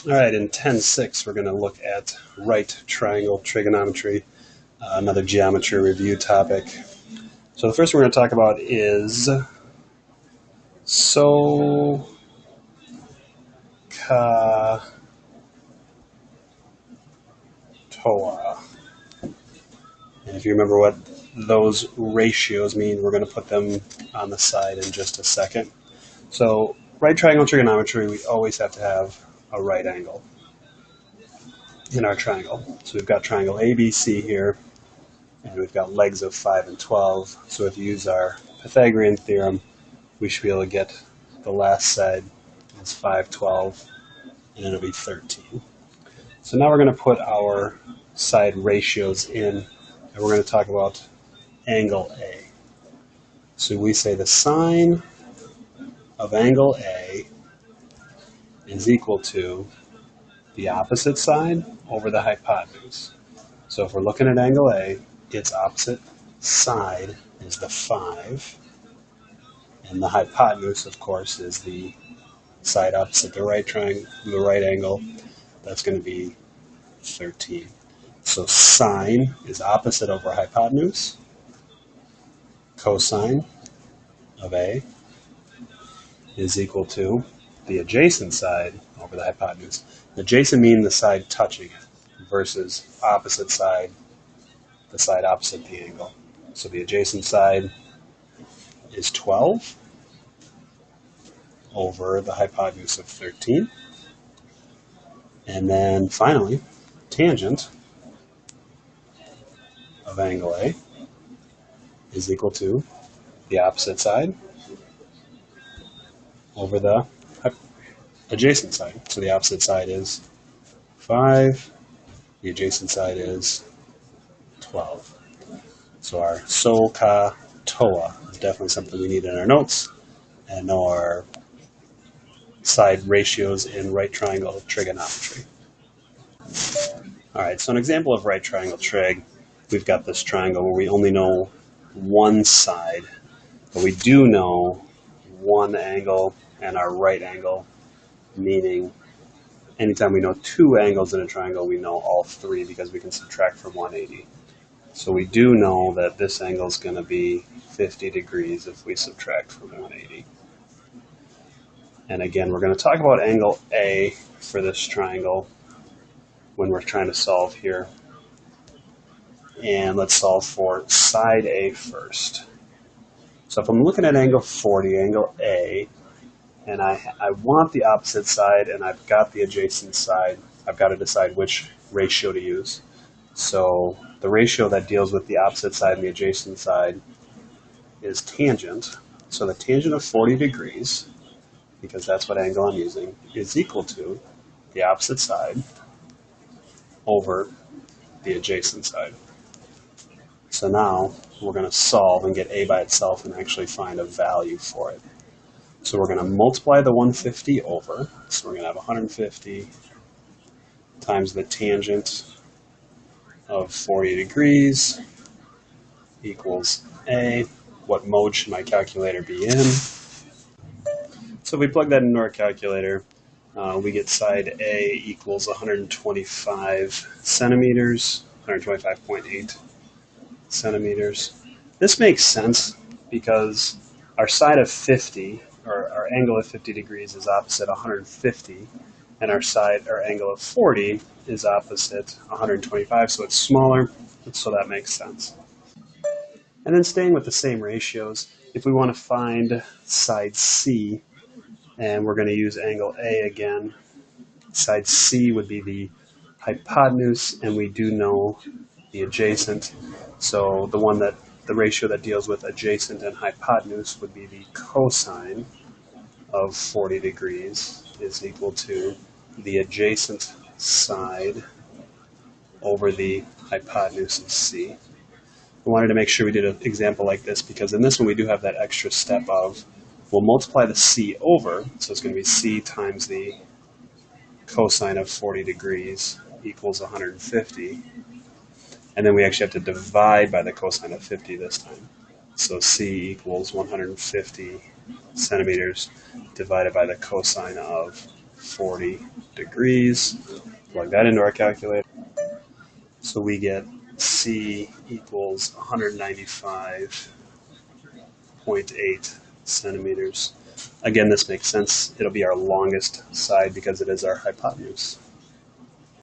All right, in 10.6, we're going to look at right triangle trigonometry, another geometry review topic. So the first one we're going to talk about is SOHCAHTOA. And if you remember what those ratios mean, we're going to put them on the side in just a second. So right triangle trigonometry, we always have to have a right angle in our triangle. So we've got triangle ABC here, and we've got legs of 5 and 12. So if you use our Pythagorean theorem, we should be able to get the last side as 5, 12, and it'll be 13. So now we're going to put our side ratios in, and we're going to talk about angle A. So we say the sine of angle A is equal to the opposite side over the hypotenuse. So if we're looking at angle A, its opposite side is the 5, and the hypotenuse, of course, is the side opposite the right triangle, the right angle. That's going to be 13. So sine is opposite over hypotenuse. Cosine of A is equal to the adjacent side over the hypotenuse. Adjacent meaning the side touching it versus opposite side, the side opposite the angle. So the adjacent side is 12 over the hypotenuse of 13. And then finally, tangent of angle A is equal to the opposite side over the adjacent side. So the opposite side is 5, the adjacent side is 12. So our SOHCAHTOA is definitely something we need in our notes, and know our side ratios in right triangle trigonometry. All right, so an example of right triangle trig, we've got this triangle where we only know one side, but we do know one angle and our right angle, meaning anytime we know two angles in a triangle, we know all three because we can subtract from 180. So we do know that this angle is going to be 50 degrees if we subtract from 180. And again, we're going to talk about angle A for this triangle when we're trying to solve here. And let's solve for side A first. So if I'm looking at angle 40, angle A, and I want the opposite side and I've got the adjacent side, I've got to decide which ratio to use. So the ratio that deals with the opposite side and the adjacent side is tangent. So the tangent of 40 degrees, because that's what angle I'm using, is equal to the opposite side over the adjacent side. So now we're going to solve and get A by itself and actually find a value for it. So we're going to multiply the 150 over. So we're going to have 150 times the tangent of 40 degrees equals A. What mode should my calculator be in? So if we plug that into our calculator, we get side A equals 125 centimeters, 125.8 centimeters. This makes sense because our side of 50, or our angle of 50 degrees is opposite 150, and our angle of 40 is opposite 125, so it's smaller, so that makes sense. And then staying with the same ratios, if we want to find side C, and we're going to use angle A again, side C would be the hypotenuse, and we do know the adjacent. So the ratio that deals with adjacent and hypotenuse would be the cosine of 40 degrees is equal to the adjacent side over the hypotenuse of C. I wanted to make sure we did an example like this because in this one we do have that extra step of we'll multiply the C over, so it's going to be C times the cosine of 40 degrees equals 150. And then we actually have to divide by the cosine of 50 this time. So C equals 150 centimeters divided by the cosine of 40 degrees. Plug that into our calculator. So we get C equals 195.8 centimeters. Again, this makes sense. It'll be our longest side because it is our hypotenuse.